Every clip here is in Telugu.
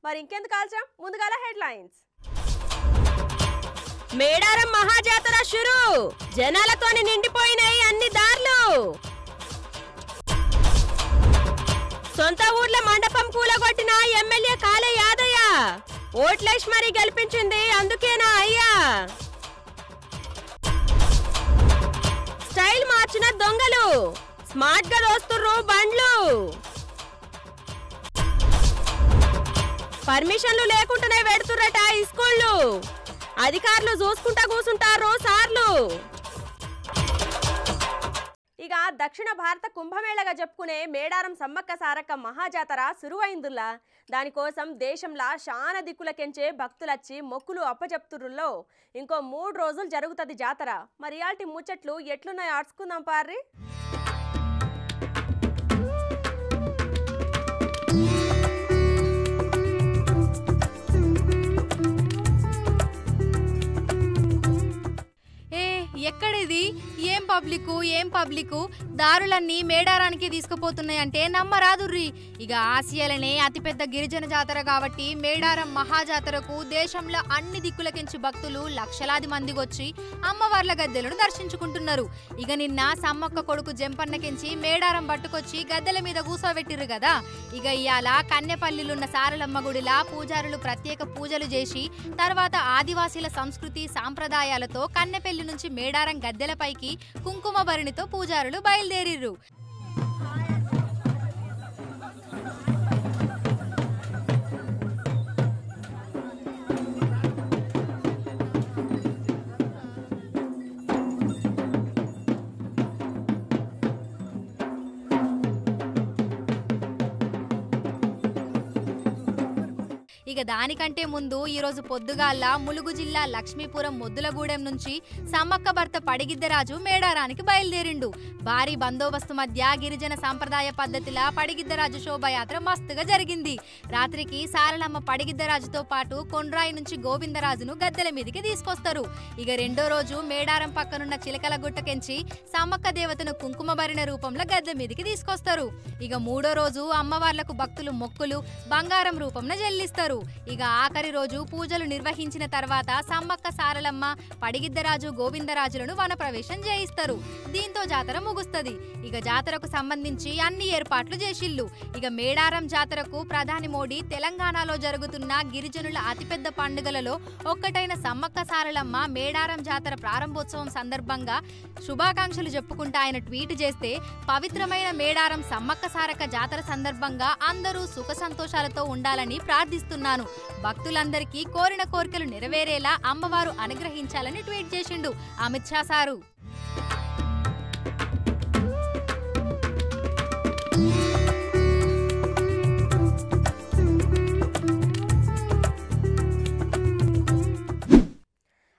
మరి ఇంకెందుకు ఆలస్యం, ముందుగాల హెడ్లైన్స్. మేడారం మహాజాతర షురు, జనాలతోని నిండిపోయినాయి అన్ని దారులు. సొంత ఊర్ల మండపం కూలగొట్టిన ఎమ్మెల్యే కాలే యాదయ్య, ఓట్లేసి మరీ గెలిపించింది అందుకేనా అయ్యా. స్టైల్ మార్చిన దొంగలు, స్మార్ట్ గా దోస్తుర్రు బండ్లు. పర్మిషన్లు లేకుండానే పెడుతుర్రట ఈ స్కూళ్ళు, అధికారులు చూసుకుంటా కూసుంటారు సార్లు. ఇక దక్షిణ భారత కుంభమేళగా చెప్పుకునే మేడారం సమ్మక్క సారక్క మహాజాతర సురువైందుల్లా. దానికోసం దేశంలా శాన దిక్కులకెంచే భక్తులచ్చి మొక్కులు అప్పచెప్తుర్రుల్లో ఇంకో 3 రోజులు జరుగుతుంది జాతర. మరి ఇయాల్టి ముచ్చట్లు ఎట్లున్నాయో ఆర్చుకుందాం పార్రి. ఎక్కడిది ఏం పబ్లికు దారులన్నీ మేడారానికి తీసుకుపోతున్నాయంటే నమ్మరాదుర్రి. ఇక ఆసియాలనే అతిపెద్ద గిరిజన జాతర కాబట్టి మేడారం మహాజాతరకు దేశంలో అన్ని దిక్కులకించి భక్తులు లక్షలాది మందికొచ్చి అమ్మవార్ల గద్దెలను దర్శించుకుంటున్నారు. ఇక నిన్న సమ్మక్క కొడుకు జంపన్నకించి మేడారం పట్టుకొచ్చి గద్దెల మీద కూసోబెట్టిర్రు కదా. ఇక ఇయాల కన్నెపల్లిలున్న సారలమ్మ గుడిలా పూజారులు ప్రత్యేక పూజలు చేసి తర్వాత ఆదివాసీల సంస్కృతి సాంప్రదాయాలతో కన్నెపల్లి నుంచి మేడారం గద్దెలపైకి కుంకుమ భరణితో పూజారులు బయలుదేరిర్రు. ఇక దానికంటే ముందు ఈరోజు పొద్దుగాల ములుగు జిల్లా లక్ష్మీపురం మొద్దులగూడెం నుంచి సమ్మక్క భర్త పడిగిద్దరాజు మేడారానికి బయలుదేరిండు. భారీ బందోబస్తు మధ్య గిరిజన సంప్రదాయ పద్ధతిలా పడిగిద్దరాజు శోభయాత్ర మస్తుగా జరిగింది. రాత్రికి సారలమ్మ పడిగిద్దరాజుతో పాటు కొండ్రాయి నుంచి గోవిందరాజును గద్దెల మీదికి తీసుకొస్తారు. ఇక రెండో రోజు మేడారం పక్కనున్న చిలకల గుట్టకెంచి సమ్మక్క దేవతను కుంకుమ భరిణ రూపంలో గద్దె మీదికి తీసుకొస్తారు. ఇక మూడో రోజు అమ్మవార్లకు భక్తులు మొక్కులు బంగారం రూపంలో చెల్లిస్తారు. ఇక ఆఖరి రోజు పూజలు నిర్వహించిన తర్వాత సమ్మక్క సారలమ్మ పడిగిద్దరాజు గోవిందరాజులను వనప్రవేశం చేయిస్తారు. దీంతో జాతర ముగుస్తుంది. ఇక జాతరకు సంబంధించి అన్ని ఏర్పాట్లు చేసిల్లు. ఇక మేడారం జాతరకు ప్రధాని మోడీ తెలంగాణలో జరుగుతున్న గిరిజనుల అతిపెద్ద పండుగలలో ఒక్కటైన సమ్మక్క సారలమ్మ మేడారం జాతర ప్రారంభోత్సవం సందర్భంగా శుభాకాంక్షలు చెప్పుకుంటూ ఆయన ట్వీట్ చేస్తే, పవిత్రమైన మేడారం సమ్మక్క సారక్క జాతర సందర్భంగా అందరూ సుఖ సంతోషాలతో ఉండాలని ప్రార్థిస్తున్నారు. భక్తులందరికీ కోరిన కోరికలు నెరవేరేలా అమ్మవారు అనుగ్రహించాలని ట్వీట్ చేసిండు అమిత్ షా సారు.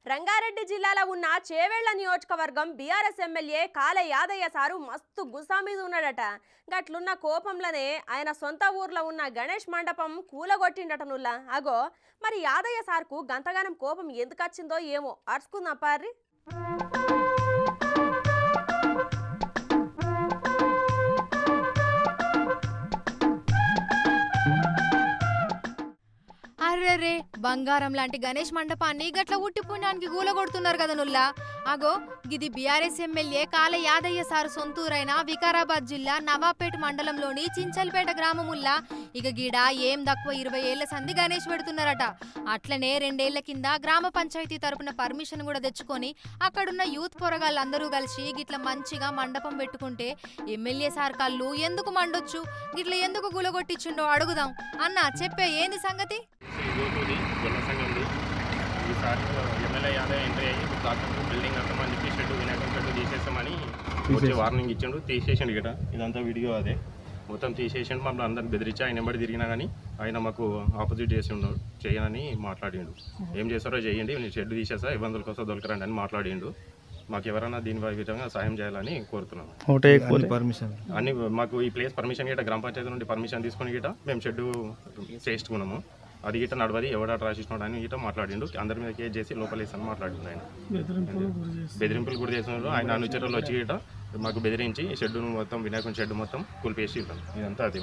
రంగారెడ్డి జిల్లాలో ఉన్న చేవేళ్ల నియోజకవర్గం బీఆర్ఎస్ ఎమ్మెల్యే కాలే యాదయ్య సారు మస్తు గుసా మీద ఉన్నాడట. గట్లున్న కోపంలోనే ఆయన సొంత ఊర్లో ఉన్న గణేష్ మండపం కూలగొట్టిండటనుల్లా. అగో మరి యాదయ్య సార్కు గంతగానం కోపం ఎందుకు వచ్చిందో ఏమో అరుచుకుందాం పార్రి. అర్రరే బంగారం లాంటి గణేష్ మండపాన్ని గట్ల ఉట్టిపుణ్యానికి గూలగొడుతున్నారు కదా నుల్లా. అగో గిది బీఆర్ఎస్ ఎమ్మెల్యే కాలే యాదయ్య సారు సొంతూరైన వికారాబాద్ జిల్లా నవాపేట మండలంలోని చించల్పేట గ్రామముల్లా. ఇక గీడ ఏం తక్కువ 20 ఏళ్ల సంధి గణేష్ పెడుతున్నారట. అట్లనే 2 ఏళ్ల కింద గ్రామ పంచాయతీ తరపున పర్మిషన్ కూడా తెచ్చుకొని అక్కడున్న యూత్ పొరగాళ్ళందరూ కలిసి గిట్ల మంచిగా మండపం పెట్టుకుంటే ఎమ్మెల్యే సార్ కళ్ళు ఎందుకు మండొచ్చు, గిట్ల ఎందుకు గులగొట్టించుండో అడుగుదాం. అన్న చెప్పే ఏంది సంగతి? ఎమ్మెల్యే యాదవ్ ఎంట్రీ అయ్యి బిల్డింగ్ అంతా అని చెప్పి షెడ్ వినాయకం షెడ్ తీసేస్తామని వచ్చి వార్నింగ్ ఇచ్చిండు. తీసేసిండు గిట, ఇదంతా వీడియో అదే మొత్తం తీసేసిండు. మమ్మల్ని అందరిని బెదిరించి ఆయన ఎంబడి తిరిగినా కానీ ఆయన మాకు ఆపోజిట్ చేసి ఉన్నాడు, చేయనని మాట్లాడిండు. ఏం చేస్తారో చేయండి, నేను షెడ్ తీసేస్తా, ఇబ్బందుల కోసం దొరకరండి అని మాట్లాడిండు. మాకు ఎవరైనా దీని విధంగా సాయం చేయాలని కోరుతున్నాను. అన్ని మాకు ఈ ప్లేస్ పర్మిషన్ గిట్ట గ్రామ పంచాయతీ నుండి పర్మిషన్ తీసుకుని గిట్ట మేము షెడ్ చేసుకున్నాము. అది గిట్ట నడవది, ఎవడా రాసిస్తున్నాడు అని గిట్ట మాట్లాడిండు. అందరి మీద కేసు చేసి లోపలేసని మాట్లాడిండు. ఆయన బెదిరింపులు కూడా చేస్తున్నారు. ఆయన అనుచరులు వచ్చి గిట్ట మాకు బెదిరించి షెడ్ను మొత్తం వినాయకుని షెడ్ మొత్తం కూల్పేసి ఇదంతా అది.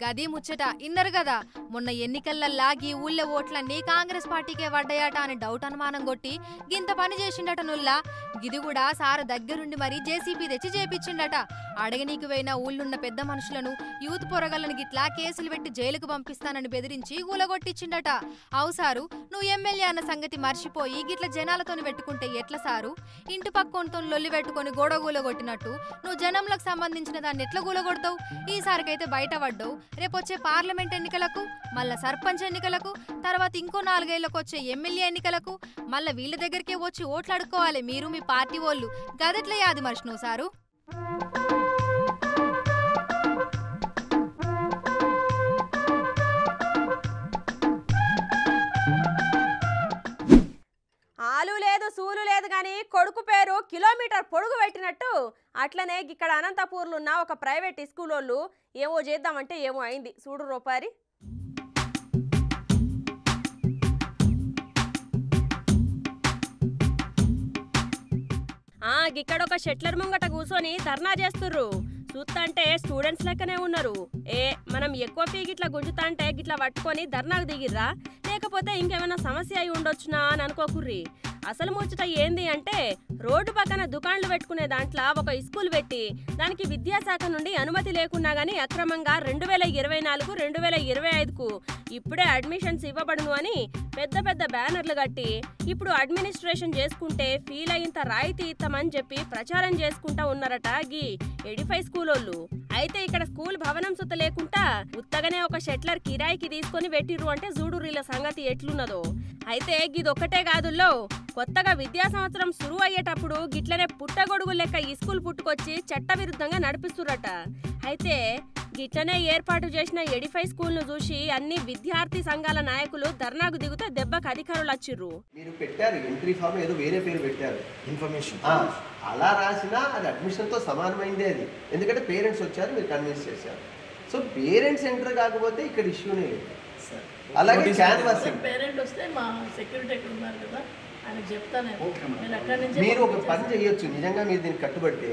గది ముచ్చట ఇన్నరు కదా. మొన్న ఎన్నికలల్లా గీ ఊళ్ళో ఓట్లన్నీ కాంగ్రెస్ పార్టీకే పడ్డాయట అని డౌట్ అనుమానం కొట్టి గింత పని చేసిండట నుల్లా. గిది కూడా సారు దగ్గరుండి మరి జేసీబీ తెచ్చి చేపించిండట. అడగనీకి పోయిన ఊళ్ళున్న పెద్ద మనుషులను యూత్ పొరగలను గిట్లా కేసులు పెట్టి జైలుకు పంపిస్తానని బెదిరించి ఊలగొట్టించిండట. అవు సారు, నువ్వు ఎమ్మెల్యే అన్న సంగతి మర్చిపోయి గిట్ల జనాలతోని పెట్టుకుంటే ఎట్లా సారు? ఇంటి పక్కొంతో లొల్లి పెట్టుకుని గోడ గూలగొట్టినట్టు నువ్వు జనంలకు సంబంధించిన దాన్ని ఎట్లా గూలగొడతావు? ఈసారికైతే బయట పడ్డావు. రేపొచ్చే పార్లమెంట్ ఎన్నికలకు, మళ్ళా సర్పంచ్ ఎన్నికలకు, తర్వాత ఇంకో 4 ఏళ్లకు వచ్చే ఎమ్మెల్యే ఎన్నికలకు మళ్ళా వీళ్ళ దగ్గరికే వచ్చి ఓట్లు అడుక్కోవాలి మీరు మీ పార్టీ వాళ్ళు. గదెట్లా యాది మర్చినవు సారు? ఆలు లేదు సూలు లేదు కానీ కొడుకు పేరు కిలోమీటర్ పొడుగు పెట్టినట్టు అట్లనే ఇక్కడ అనంతపూర్లో ఉన్న ఒక ప్రైవేట్ స్కూల్ వాళ్ళు ఏమో చేద్దామంటే ఏమో అయింది. చూడు రూపారి. ఇక్కడ ఒక షెట్లర్ ముంగట కూర్చొని ధర్నా చేస్తుర్రు. చూస్తంటే స్టూడెంట్స్ లెక్కనే ఉన్నారు. మనం ఎక్కువ ఫీ గిట్లా గుంజుతాంటే గిట్లా పట్టుకొని ధర్నాకు దిగిర్రా, లేకపోతే ఇంకేమైనా సమస్య అయి ఉండొచ్చునా అని అనుకోకుర్రి. అసలు ముచ్చట ఏంది అంటే, రోడ్డు పక్కన దుకాణాలు పెట్టుకునే దాంట్లో ఒక స్కూల్ పెట్టి దానికి విద్యాశాఖ నుండి అనుమతి లేకున్నా గానీ అక్రమంగా 2024, 2025కు ఇప్పుడే అడ్మిషన్స్ ఇవ్వబడును అని పెద్ద పెద్ద బ్యానర్లు కట్టి ఇప్పుడు అడ్మినిస్ట్రేషన్ చేసుకుంటే ఫీల్ అయ్యింత రాయితీ ఇస్తామని చెప్పి ప్రచారం చేసుకుంటా ఉన్నారట గీ ఎడిఫై స్కూలోళ్ళు. అయితే ఇక్కడ స్కూల్ భవనం సుత లేకుండా ఉత్తగానే ఒక షెట్లర్ కిరాయికి తీసుకొని పెట్టిర్రు అంటే చూడురీల సంగతి ఎట్లున్నదో. అయితే గిదొక్కటే కాదుల్లో, కొత్తగా విద్యా సంవత్సరం సురువు అయ్యేటప్పుడు గిట్లనే పుట్టగొడుగు లెక్క ఈ స్కూల్ పుట్టుకొచ్చి చట్టవిరుద్ధంగా నడిపిస్తురట. అయితే గిట్లనే ఏర్పాటు చేసిన ఎడిఫై స్కూల్ ను చూసి అన్ని విద్యార్థి సంఘాల నాయకులు ధర్నాకు దిగుతే దెబ్బకు అధికారులు వచ్చిర్రు. మీరు పెట్టారు ఎంట్రీ ఫామ్, ఏదో వేరే పేరు పెట్టారు, ఇన్ఫర్మేషన్ అలా రాసినా అది అడ్మిషన్ తో సమానమైందే అది. ఎందుకంటే పేరెంట్స్ వచ్చారు, మీరు కన్విన్స్ చేశారు. సో పేరెంట్స్ ఎంటర్ కాకపోతే ఇక్కడ ఇష్యూనే లేదు. అలాగే క్యాన్వాసింగ్ పేరెంట్ వస్తే మా సెక్యూరిటీ ఎక్కడ ఉన్నారు కదా అని చెప్తాను. మీరు ఒక పని చేయొచ్చు, నిజంగా మీరు దీనికి కట్టుబడితే.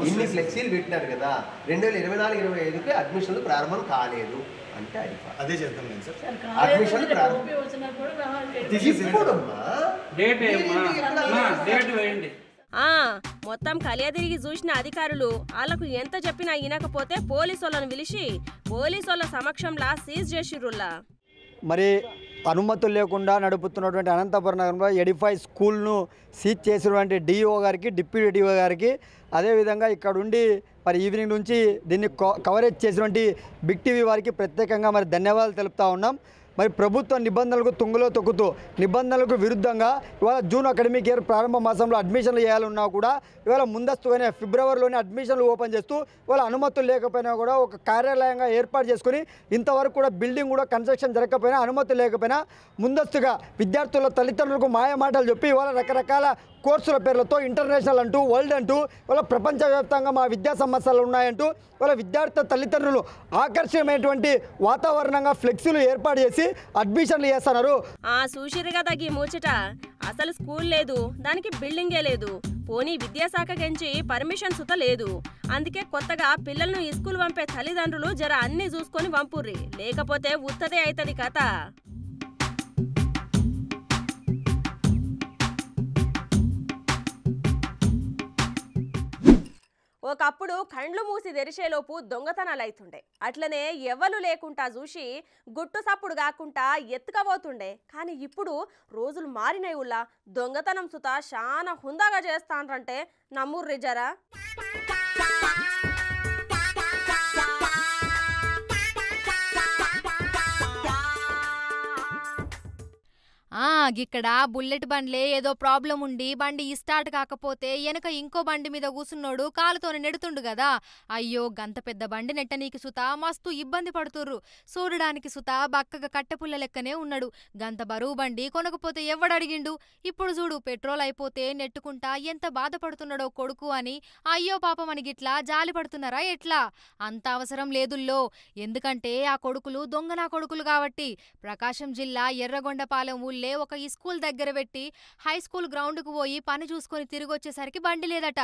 ఇన్ని ఫ్లెక్సీలు పెట్టినారు కదా, 2024-25కి అడ్మిషన్లు ప్రారంభం కాలేదు అంటే అదే చేద్దాం సార్. అడ్మిషన్ మొత్తం కలియదిరిగి చూసిన అధికారులు వాళ్ళకు ఎంత చెప్పినా వినకపోతే పోలీసులను పిలిచి పోలీసుల సమక్షంలో సీజ్ చేసిర్రులా. మరి అనుమతులు లేకుండా నడుపుతున్నటువంటి అనంతపురం నగరంలో ఎడిఫై స్కూల్ను సీజ్ చేసినటువంటి డిఓ గారికి, డిప్యూటీ డిఓ గారికి, అదేవిధంగా ఇక్కడ ఉండి మరి ఈవినింగ్ నుంచి దీన్ని కవరేజ్ చేసినటువంటి బిగ్ టీవీ వారికి ప్రత్యేకంగా మరి ధన్యవాదాలు తెలుపుతా ఉన్నాం. మరి ప్రభుత్వ నిబంధనలకు తుంగలో తొక్కుతూ నిబంధనలకు విరుద్ధంగా ఇవాళ జూన్ అకాడమిక్ ఇయర్ ప్రారంభ మాసంలో అడ్మిషన్లు చేయాలన్నా కూడా ఇవాళ ముందస్తుగానే ఫిబ్రవరిలోనే అడ్మిషన్లు ఓపెన్ చేస్తూ ఇవాళ అనుమతులు లేకపోయినా కూడా ఒక కార్యాలయంగా ఏర్పాటు చేసుకుని ఇంతవరకు కూడా బిల్డింగ్ కూడా కన్స్ట్రక్షన్ జరగకపోయినా, అనుమతులు లేకపోయినా ముందస్తుగా విద్యార్థుల తల్లిదండ్రులకు మాయ మాటలు చెప్పి ఇవాళ రకరకాల కోర్సుల పేర్లతో ఇంటర్నేషనల్ అంటూ, వరల్డ్ అంటూ ఇవాళ ప్రపంచవ్యాప్తంగా మా విద్యా సమస్యలు ఉన్నాయంటూ ఇవాళ విద్యార్థుల తల్లిదండ్రులు ఆకర్షణీయమైనటువంటి వాతావరణంగా ఫ్లెక్సీలు ఏర్పాటు చేసి అడ్మిషన్లు చేస్తున్నారు. చూసిరు కదా ఈ ముచ్చట. అసలు స్కూల్ లేదు, దానికి బిల్డింగే లేదు, పోనీ విద్యాశాఖ గెంచి పర్మిషన్ సుత లేదు. అందుకే కొత్తగా పిల్లలను ఈ స్కూల్ పంపే తల్లిదండ్రులు జర అన్ని చూసుకొని పంపుర్రి, లేకపోతే ఉత్తదే అవుతుంది కథ. ఒకప్పుడు కండ్లు మూసి తెరిచేలోపు దొంగతనాలు అవుతుండే. అట్లనే ఎవ్వలు లేకుండా చూసి గుట్టు సప్పుడు కాకుండా ఎత్తుకపోతుండే. కానీ ఇప్పుడు రోజులు మారినాయి. ఉల్లా దొంగతనం సుత చాలా హుందాగా చేస్తానంటే నమ్ముర్రి జరా. గిక్కడ బుల్లెట్ బండ్లే ఏదో ప్రాబ్లం ఉండి బండి స్టార్ట్ కాకపోతే వెనక ఇంకో బండి మీద కూసున్నోడు కాలుతోనే నెడుతుండు కదా. అయ్యో గంత పెద్ద బండి నెట్టనీకి సుత మస్తు ఇబ్బంది పడుతుర్రు. చూడడానికి సుత బక్కగా కట్టెపుల్ల లెక్కనే ఉన్నాడు. గంత బరువు బండి కొనకపోతే ఎవడడిగిండు? ఇప్పుడు చూడు పెట్రోల్ అయిపోతే నెట్టుకుంటా ఎంత బాధపడుతున్నాడో కొడుకు అని అయ్యో పాపం అని గిట్లా జాలి పడుతున్నారా ఎట్లా? అంత అవసరం లేదుల్లో. ఎందుకంటే ఆ కొడుకులు దొంగనా కొడుకులు కాబట్టి. ప్రకాశం జిల్లా ఎర్రగొండపాలెం ఊళ్ళే ఎమ్మెల్యే ఒక ఈ స్కూల్ దగ్గర పెట్టి హై స్కూల్ గ్రౌండ్కు పోయి పని చూసుకొని తిరిగి వచ్చేసరికి బండి లేదట.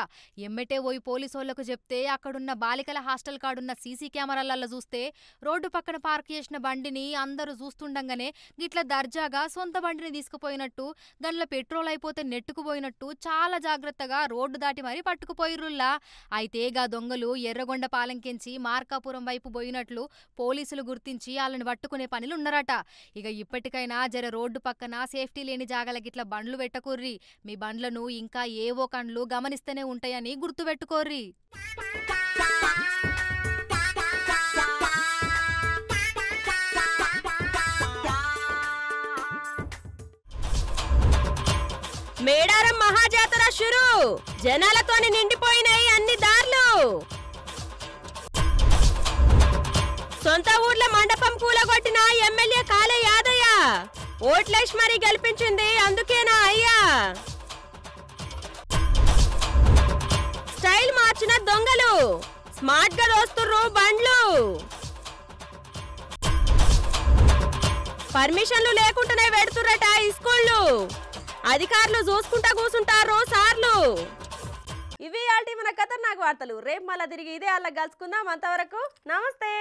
ఎమ్మెటే పోయి పోలీసోళ్లకు చెప్తే అక్కడున్న బాలికల హాస్టల్ కాడున్న సీసీ కెమెరాలలో చూస్తే రోడ్డు పక్కన పార్క్ చేసిన బండిని అందరూ చూస్తుండగానే గిట్ల దర్జాగా సొంత బండిని తీసుకుపోయినట్టు, గన్ల పెట్రోల్ అయిపోతే నెట్టుకుపోయినట్టు చాలా జాగ్రత్తగా రోడ్డు దాటి మరీ పట్టుకుపోయిర్రుల్లా. అయితే గా దొంగలు ఎర్రగొండ పాలెంకెంచి మార్కాపురం వైపు పోయినట్లు పోలీసులు గుర్తించి వాళ్ళని పట్టుకునే పనులు ఉన్నారట. ఇక ఇప్పటికైనా జర రోడ్డు పక్కన సేఫ్టీ లేని జాగల గిట్ల బండ్లు పెట్టకుర్రి. మీ బండ్లను ఇంకా ఏవో కండ్లు గమనిస్తూనే ఉంటాయని గుర్తుపెట్టుకోర్రి. మేడారం మహాజాతర షురు, జనాలతోని నిండిపోయినాయి అన్ని దారులు. సొంత ఊర్ల మండపం కూలగొట్టిన ఎమ్మెల్యే కాలే యాదయ్య, ఓట్లేసి మరీ గెలిపించింది అందుకేనా అయ్యా. స్టైల్ మార్చిన దొంగలు స్మార్ట్ గా దోస్తుర్రు బండ్లు. పర్మిషన్లు లేకుండానే పెడుతుర్రట ఈ స్కూళ్ళు, అధికారులు చూసుకుంటా కూసుంటారు సార్లు. ఇవి ఆల్టీ మన ఖతర్నాక్ వార్తలు. రేపు మళ్ళీ తిరిగి ఇదే అలా కలుసుకుందాం. అంతవరకు నమస్తే.